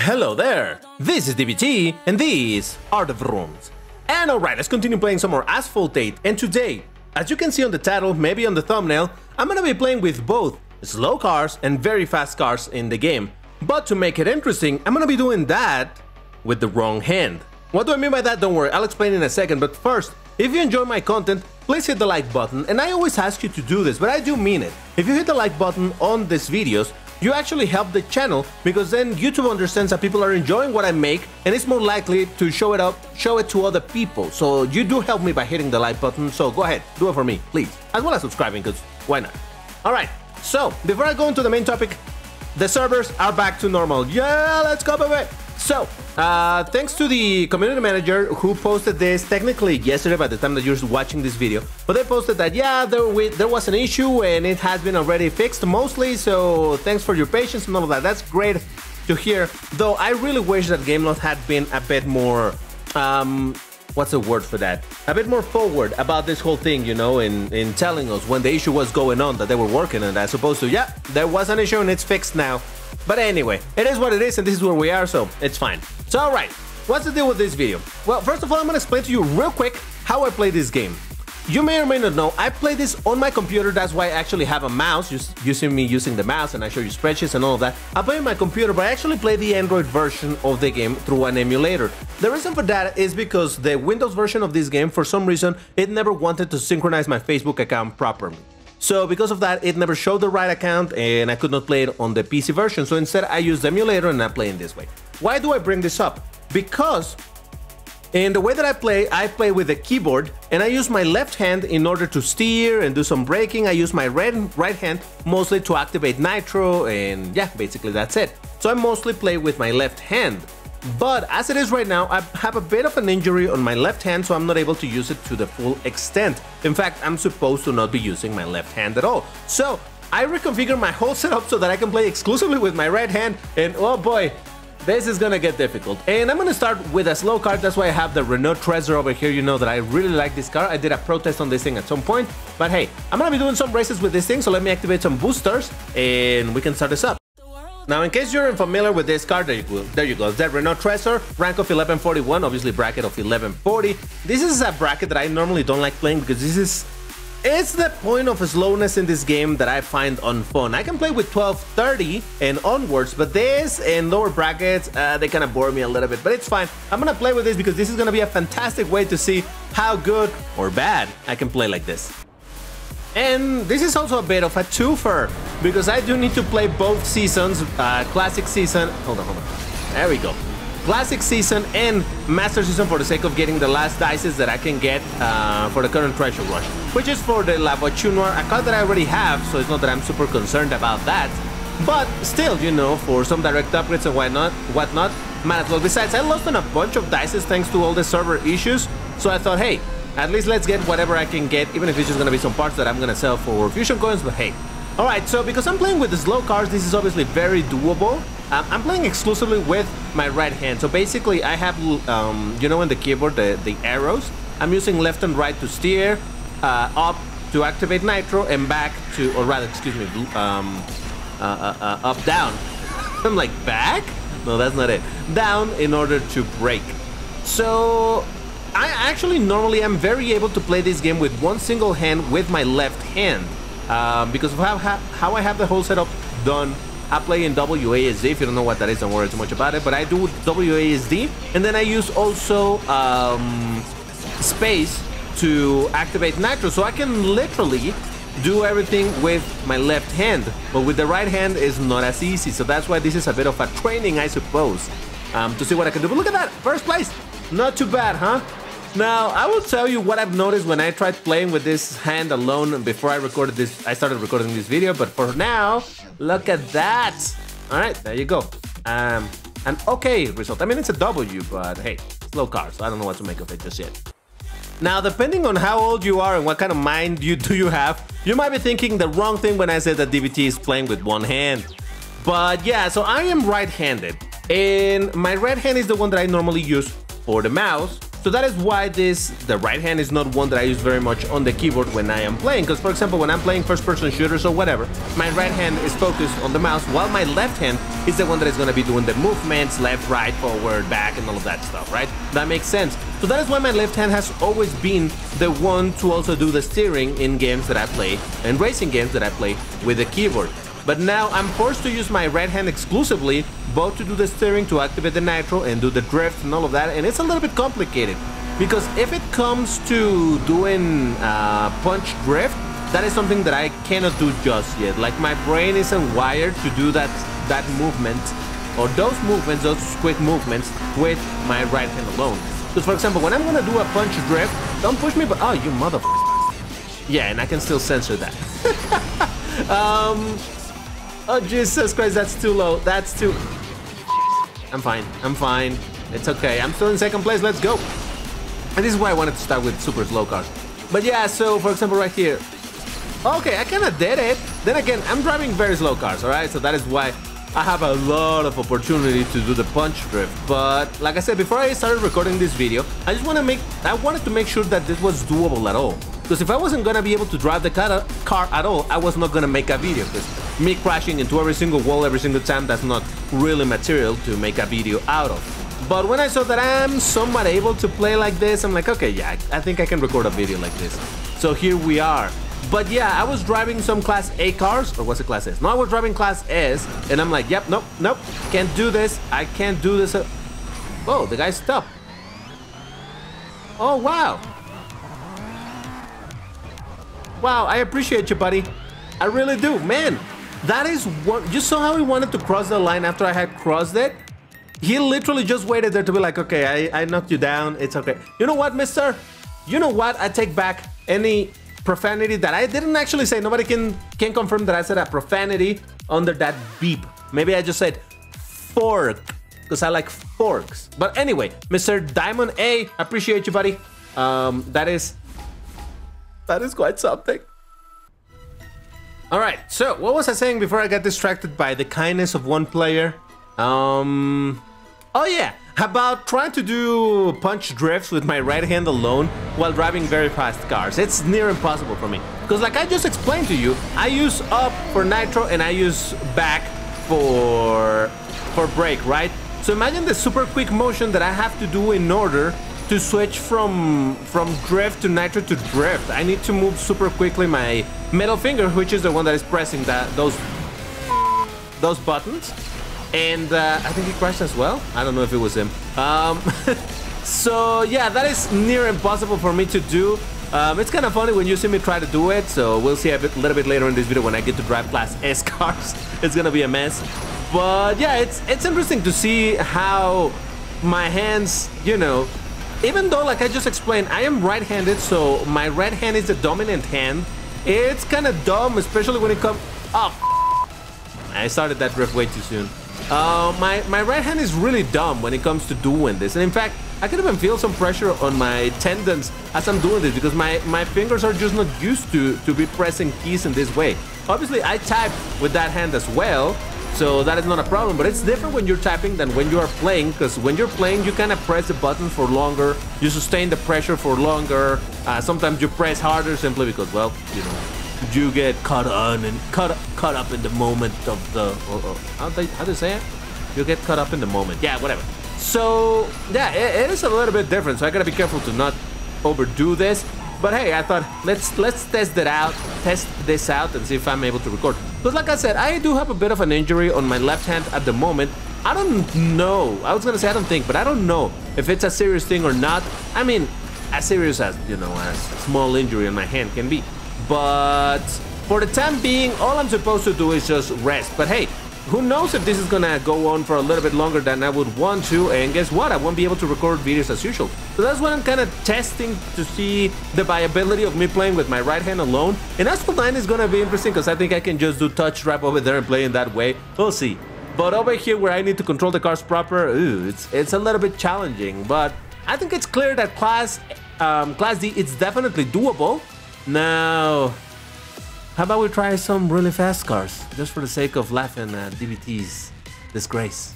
Hello there, this is DBT and these are the rooms. And alright, let's continue playing some more Asphalt 8, and today, as you can see on the title, maybe on the thumbnail, I'm gonna be playing with both slow cars and very fast cars in the game. But to make it interesting, I'm gonna be doing that with the wrong hand. What do I mean by that? Don't worry, I'll explain in a second, but first, if you enjoy my content, please hit the like button, and I always ask you to do this, but I do mean it. If you hit the like button on these videos, you actually help the channel, because then YouTube understands that people are enjoying what I make and it's more likely to show it to other people. So you do help me by hitting the like button, so go ahead, do it for me, please. As well as subscribing, because why not? Alright, so before I go into the main topic, the servers are back to normal. Yeah, let's go, baby! So, thanks to the community manager who posted this technically yesterday by the time that you're watching this video, but they posted that, yeah, there was an issue and it has been already fixed mostly, so thanks for your patience and all of that. That's great to hear, though I really wish that Gameloft had been a bit more, what's the word for that? A bit more forward about this whole thing, you know, in telling us when the issue was going on that they were working on that, as opposed to, yeah, there was an issue and it's fixed now. But anyway, it is what it is and this is where we are, so it's fine. So alright, what's the deal with this video? Well, first of all, I'm gonna explain to you real quick how I play this game. You may or may not know, I play this on my computer, that's why I actually have a mouse. You see me using the mouse and I show you spreadsheets and all of that. I play on my computer, but I actually play the Android version of the game through an emulator. The reason for that is because the Windows version of this game, for some reason, it never wanted to synchronize my Facebook account properly. So because of that, it never showed the right account and I could not play it on the PC version. So instead I use the emulator and I play in this way. Why do I bring this up? Because in the way that I play with the keyboard and I use my left hand in order to steer and do some braking. I use my right hand mostly to activate nitro, and yeah, basically that's it. So I mostly play with my left hand. But as it is right now, I have a bit of an injury on my left hand, so I'm not able to use it to the full extent. In fact, I'm supposed to not be using my left hand at all. So I reconfigure my whole setup so that I can play exclusively with my right hand, and oh boy, this is gonna get difficult. And I'm gonna start with a slow car. That's why I have the Renault Trezor over here. You know that I really like this car. I did a protest on this thing at some point, but hey, I'm gonna be doing some races with this thing, so let me activate some boosters and we can start this up. Now, in case you're unfamiliar with this car, there you go. It's that Renault Trezor, rank of 1141, obviously bracket of 1140. This is a bracket that I normally don't like playing because it's the point of slowness in this game that I find unfun. I can play with 1230 and onwards, but this and lower brackets, they kind of bore me a little bit, but it's fine. I'm gonna play with this because this is gonna be a fantastic way to see how good or bad I can play like this. And this is also a bit of a twofer, because I do need to play both seasons, Classic Season, hold on, there we go. Classic Season and Master Season for the sake of getting the last dices that I can get for the current Treasure Rush, which is for the La Voiture Noire, a car that I already have, so it's not that I'm super concerned about that. But still, you know, for some direct upgrades and whatnot, might as well. Besides, I lost on a bunch of dices thanks to all the server issues, so I thought, hey, at least let's get whatever I can get, even if it's just gonna be some parts that I'm gonna sell for fusion coins, but hey. Alright, so because I'm playing with the slow cars, this is obviously very doable. I'm playing exclusively with my right hand, so basically I have, you know, in the keyboard, the arrows. I'm using left and right to steer, up to activate nitro, and back to, or rather, excuse me, up, down. I'm like, back? No, that's not it. Down in order to brake. So I actually normally am very able to play this game with one single hand with my left hand, because of how I have the whole setup done. I play in WASD. If you don't know what that is, don't worry too much about it, but I do WASD, and then I use also space to activate nitro, so I can literally do everything with my left hand, but with the right hand is not as easy. So that's why this is a bit of a training, I suppose, to see what I can do. But look at that, first place, not too bad, huh? Now, I will tell you what I've noticed when I tried playing with this hand alone before I started recording this video, but for now, look at that. All right, there you go. An okay result. I mean, it's a W, but hey, slow car, so I don't know what to make of it just yet. Now, depending on how old you are and what kind of mind you have, you might be thinking the wrong thing when I said that DBT is playing with one hand. But yeah, so I am right-handed, and my right hand is the one that I normally use for the mouse, So that is why the right hand is not one that I use very much on the keyboard when I am playing. Because for example, when I'm playing first-person shooters or whatever, my right hand is focused on the mouse, while my left hand is the one that is going to be doing the movements, left, right, forward, back, and all of that stuff, right? That makes sense. So that is why my left hand has always been the one to also do the steering in games that I play, and racing games that I play with the keyboard. But now I'm forced to use my right hand exclusively, both to do the steering, to activate the nitro, and do the drift and all of that, and it's a little bit complicated. Because if it comes to doing punch drift, that is something that I cannot do just yet. Like, my brain isn't wired to do that movement, or those movements, those quick movements, with my right hand alone. Because for example, when I'm gonna do a punch drift, don't push me, but oh, you motherfucker. Yeah, and I can still censor that. Oh, Jesus Christ, that's too low. That's too... I'm fine. I'm fine. It's okay. I'm still in second place. Let's go. And this is why I wanted to start with super slow cars. But yeah, so for example, right here. Okay, I kind of did it. Then again, I'm driving very slow cars, all right? So that is why I have a lot of opportunity to do the punch drift. But like I said, before I started recording this video, I wanted to make sure that this was doable at all. Because if I wasn't gonna be able to drive the car at all, I was not gonna make a video. Because me crashing into every single wall every single time, that's not really material to make a video out of. But when I saw that I'm somewhat able to play like this, I'm like, okay, yeah, I think I can record a video like this. So here we are. But yeah, I was driving some Class A cars, or was it Class S? No, I was driving Class S, and I'm like, yep, nope, can't do this. I can't do this. Oh, the guy stopped. Oh, wow. Wow, I appreciate you, buddy. I really do, man. That is what, you saw how he wanted to cross the line after I had crossed it? He literally just waited there to be like, okay, I knocked you down, it's okay. You know what, mister? You know what? I take back any profanity that I didn't actually say. Nobody can confirm that I said a profanity under that beep. Maybe I just said fork, because I like forks. But anyway, Mr. Diamond A, appreciate you, buddy. That is quite something. All right, so what was I saying before I got distracted by the kindness of one player? Oh yeah, about trying to do punch drifts with my right hand alone while driving very fast cars. It's near impossible for me. Because like I just explained to you, I use up for nitro and I use back for brake, right? So imagine the super quick motion that I have to do in order to switch from drift to nitro to drift. I need to move super quickly my middle finger, which is the one that is pressing those buttons. And I think he crashed as well. I don't know if it was him. So yeah, that is near impossible for me to do. It's kind of funny when you see me try to do it. So we'll see a little bit later in this video when I get to drive Class S cars. It's gonna be a mess. But yeah, it's interesting to see how my hands, you know, even though, like I just explained, I am right-handed, so my right hand is the dominant hand. It's kind of dumb, especially when it comes... Oh, I started that drift way too soon. My right hand is really dumb when it comes to doing this. And in fact, I can even feel some pressure on my tendons as I'm doing this, because my fingers are just not used to be pressing keys in this way. Obviously, I type with that hand as well, so that is not a problem, but it's different when you're typing than when you are playing, because when you're playing, you kind of press the buttons for longer, you sustain the pressure for longer, sometimes you press harder simply because, well, you know, you get caught up in the moment of the, how do you say it? You get caught up in the moment, yeah, whatever. So, yeah, it is a little bit different, so I gotta be careful to not overdo this. But hey, I thought, let's test this out and see if I'm able to record. But like I said, I do have a bit of an injury on my left hand at the moment. I don't know. I was gonna say I don't think, but I don't know if it's a serious thing or not. I mean, as serious as, you know, as a small injury on my hand can be. But for the time being, all I'm supposed to do is just rest. But hey, who knows if this is gonna go on for a little bit longer than I would want to, and guess what? I won't be able to record videos as usual. So that's what I'm kind of testing to see the viability of me playing with my right hand alone. And Asphalt 9 is gonna be interesting because I think I can just do touch drive over there and play in that way. We'll see. But over here where I need to control the cars proper, it's a little bit challenging. But I think it's clear that Class D, it's definitely doable. Now, how about we try some really fast cars, just for the sake of laughing at DBT's disgrace.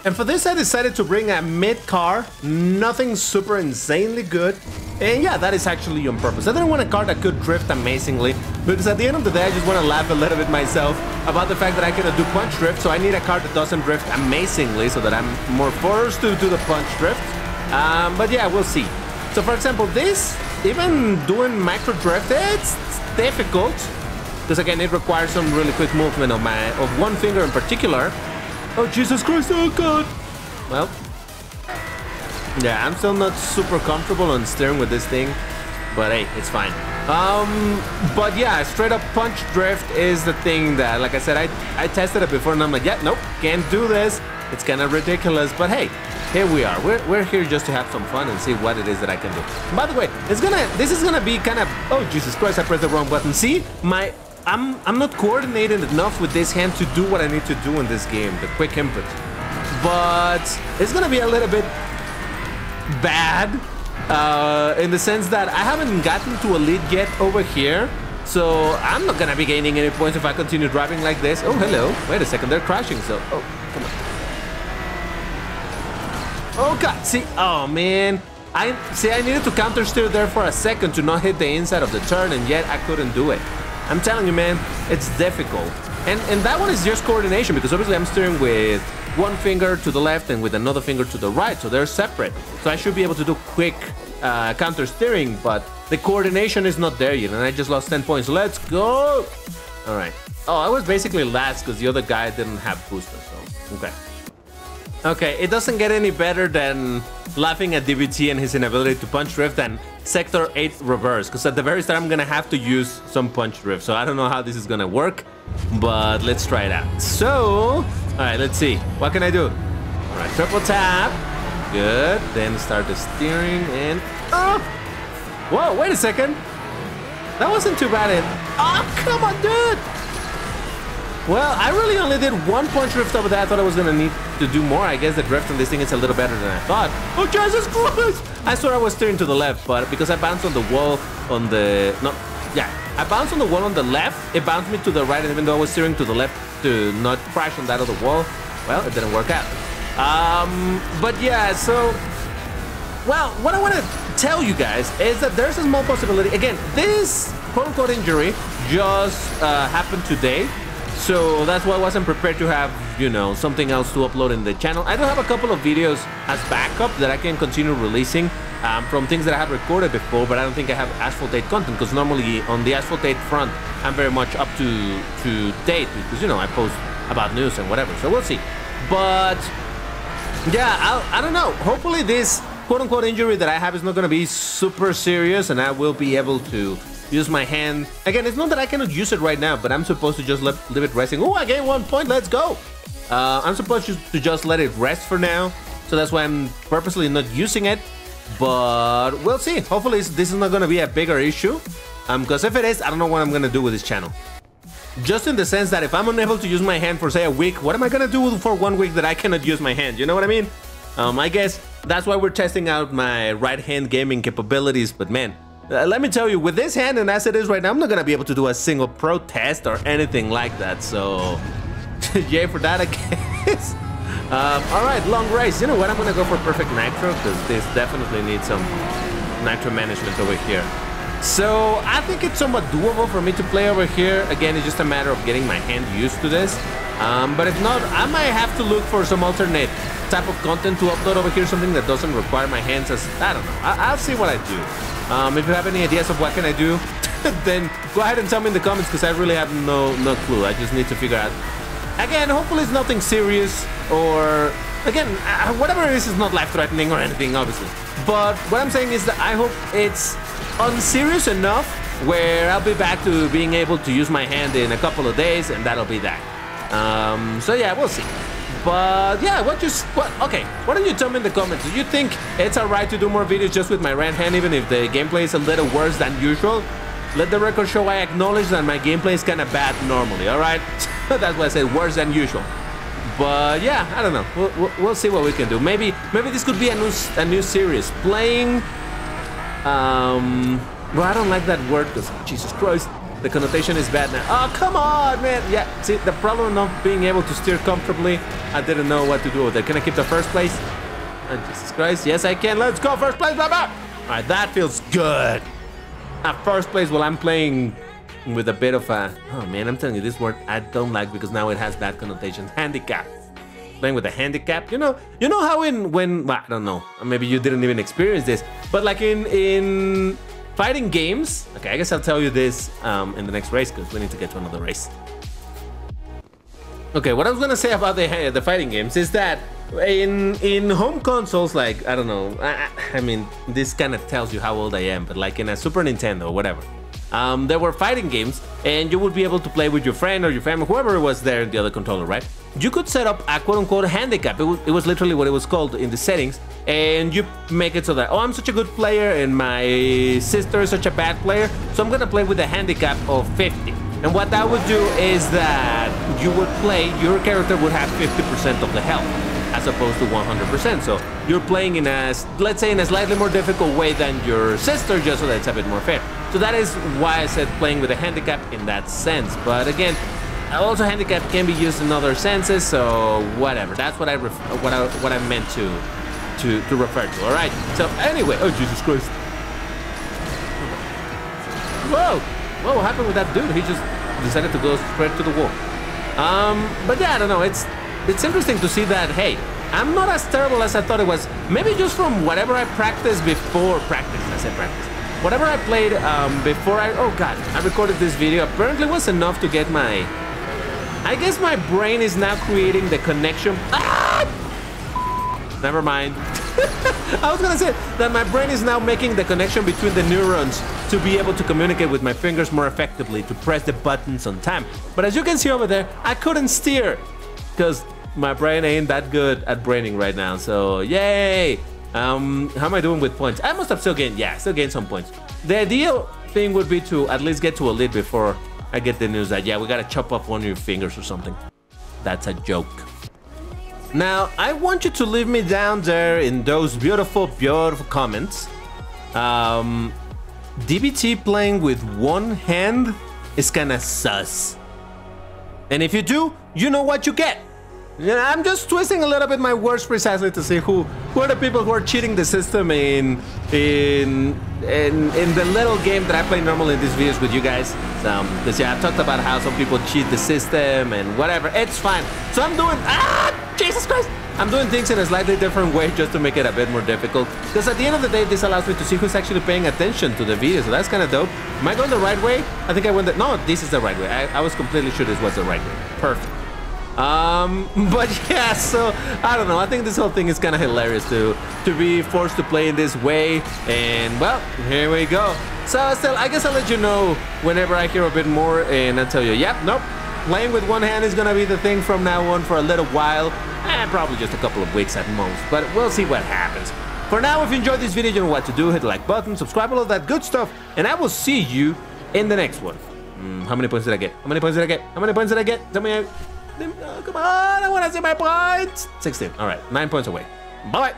And for this, I decided to bring a mid car, nothing super insanely good. And yeah, that is actually on purpose. I didn't want a car that could drift amazingly, because at the end of the day, I just want to laugh a little bit myself about the fact that I cannot do punch drift. So I need a car that doesn't drift amazingly so that I'm more forced to do the punch drift. But yeah, we'll see. So for example, this, even doing micro drift, it's difficult. Because again, it requires some really quick movement of one finger in particular. Oh, Jesus Christ, oh God. Well, yeah, I'm still not super comfortable on steering with this thing, but hey, it's fine. But yeah, straight up punch drift is the thing that, like I said, I tested it before and I'm like, yeah, nope, can't do this. It's kind of ridiculous, but hey, here we are. We're here just to have some fun and see what it is that I can do. By the way, this is gonna be kind of, oh, Jesus Christ, I pressed the wrong button. See, I'm not coordinated enough with this hand to do what I need to do in this game, the quick input. But it's gonna be a little bit bad in the sense that I haven't gotten to elite yet over here. So I'm not gonna be gaining any points if I continue driving like this. Oh, hello. Wait a second, they're crashing, so, oh, come on. Oh God, see, oh man. I needed to counter steer there for a second to not hit the inside of the turn, and yet I couldn't do it. I'm telling you, man, it's difficult. And that one is just coordination, because obviously I'm steering with one finger to the left and with another finger to the right, so they're separate. So I should be able to do quick counter steering, but the coordination is not there yet, and I just lost 10 points. Let's go! All right. Oh, I was basically last because the other guy didn't have booster, so okay. Okay, it doesn't get any better than laughing at DBT and his inability to punch drift and Sector 8 reverse, because at the very start I'm gonna have to use some punch drift, so I don't know how this is gonna work, but let's try it out. So, alright, let's see. What can I do? Alright, triple tap. Good. Then start the steering and... Oh! Whoa, wait a second. That wasn't too bad. Oh, come on, dude! Well, I really only did one punch drift over that. I thought I was gonna need to do more. I guess the drift on this thing is a little better than I thought. Oh, Jesus Christ! I thought I was steering to the left, but because I bounced on the wall on the... No, yeah. I bounced on the wall on the left. It bounced me to the right, and even though I was steering to the left to not crash on that other wall, well, it didn't work out. But yeah, so... Well, what I want to tell you guys is that there's a small possibility. Again, this quote-unquote injury just happened today. So that's why I wasn't prepared to have, you know, something else to upload in the channel. I do have a couple of videos as backup that I can continue releasing from things that I have recorded before, but I don't think I have Asphalt 8 content, because normally on the Asphalt 8 front, I'm very much up to date, because, you know, I post about news and whatever, so we'll see. But, yeah, I don't know. Hopefully this quote-unquote injury that I have is not going to be super serious, and I will be able to use my hand. Again, it's not that I cannot use it right now, but I'm supposed to just leave it resting. Oh, I gained 1 point. Let's go. I'm supposed to just let it rest for now. So that's why I'm purposely not using it. But we'll see. Hopefully this is not going to be a bigger issue. Because if it is, I don't know what I'm going to do with this channel. Just in the sense that if I'm unable to use my hand for, say, a week, what am I going to do for 1 week that I cannot use my hand? You know what I mean? I guess that's why we're testing out my right-hand gaming capabilities. But man, let me tell you, with this hand and as it is right now, I'm not gonna be able to do a single pro test or anything like that, so yay for that, I guess. Alright, long race. You know what, I'm gonna go for perfect nitro, because this definitely needs some nitro management over here. So I think it's somewhat doable for me to play over here. Again, it's just a matter of getting my hand used to this. But if not, I might have to look for some alternate type of content to upload over here, something that doesn't require my hands as... I don't know. I'll see what I do. If you have any ideas of what can I do, then go ahead and tell me in the comments, because I really have no clue. I just need to figure out. Again, hopefully it's nothing serious, or... Again, whatever it is not life-threatening or anything, obviously. But what I'm saying is that I hope it's unserious enough where I'll be back to being able to use my hand in a couple of days, and that'll be that. So yeah, we'll see. But yeah, okay, why don't you tell me in the comments, do you think it's alright to do more videos just with my right hand, even if the gameplay is a little worse than usual? Let the record show I acknowledge that my gameplay is kind of bad normally, alright? That's why I said worse than usual. But yeah, I don't know. We'll see what we can do. Maybe this could be a new series. Playing... well, I don't like that word, because Jesus Christ. The connotation is bad now. Oh, come on, man. Yeah, see, the problem of not being able to steer comfortably, I didn't know what to do with it. Can I keep the first place? Oh, Jesus Christ. Yes, I can. Let's go. First place, blah, blah. All right, that feels good. At first place while I'm playing with a bit of a... Oh, man, I'm telling you, this word I don't like because now it has bad connotations. Handicap. Playing with a handicap. You know how well, I don't know. Maybe you didn't even experience this. But like in fighting games... Okay, I guess I'll tell you this in the next race because we need to get to another race. Okay, what I was gonna say about the fighting games is that in home consoles, like, I don't know, I mean, this kind of tells you how old I am, but like in a Super Nintendo or whatever, there were fighting games and you would be able to play with your friend or your family, whoever was there in the other controller, right? You could set up a quote-unquote handicap. It was literally what it was called in the settings, and you make it so that, oh, I'm such a good player and my sister is such a bad player, so I'm gonna play with a handicap of 50. And what that would do is that you would play, your character would have 50% of the health as opposed to 100%. So you're playing in a, let's say, in a slightly more difficult way than your sister, just so that it's a bit more fair. So that is why I said playing with a handicap in that sense. But again, also handicap can be used in other senses, so whatever. That's what I meant to refer to. All right. So anyway, oh Jesus Christ! Whoa! Whoa! What happened with that dude? He just decided to go straight to the wall. But yeah, I don't know. It's interesting to see that. Hey, I'm not as terrible as I thought it was. Maybe just from whatever I practiced before practice. I said practice. Whatever I played before oh God, I recorded this video. Apparently was enough to get my... I guess my brain is now creating the connection. Ah! Never mind. I was gonna say that my brain is now making the connection between the neurons to be able to communicate with my fingers more effectively, to press the buttons on time. But as you can see over there, I couldn't steer because my brain ain't that good at braining right now. So yay! How am I doing with points? I must have still gained, yeah, still gained some points. The ideal thing would be to at least get to a lead before I get the news that, yeah, we gotta chop off one of your fingers or something. That's a joke. Now, I want you to leave me down there in those beautiful, beautiful comments. DBT playing with one hand is kinda sus. And if you do, you know what you get. Yeah, I'm just twisting a little bit my words precisely to see who are the people who are cheating the system in the little game that I play normally in these videos with you guys. Because yeah, I've talked about how some people cheat the system and whatever. It's fine. So I'm doing Jesus Christ! I'm doing things in a slightly different way just to make it a bit more difficult. Because at the end of the day, this allows me to see who's actually paying attention to the video. So that's kind of dope. Am I going the right way? I think I went no, this is the right way. I was completely sure this was the right way. Perfect. But yeah, so I don't know. I think this whole thing is kind of hilarious to be forced to play in this way. And well, here we go. So still, I guess I'll let you know whenever I hear a bit more, and I'll tell you, yep, nope. Playing with one hand is gonna be the thing from now on for a little while, and probably just a couple of weeks at most. But we'll see what happens. For now, if you enjoyed this video, you know what to do. Hit the like button, subscribe, all of that good stuff, and I will see you in the next one. How many points did I get? How many points did I get? How many points did I get? Tell me. Oh, come on, I want to see my points. 16. All right, 9 points away. Bye-bye.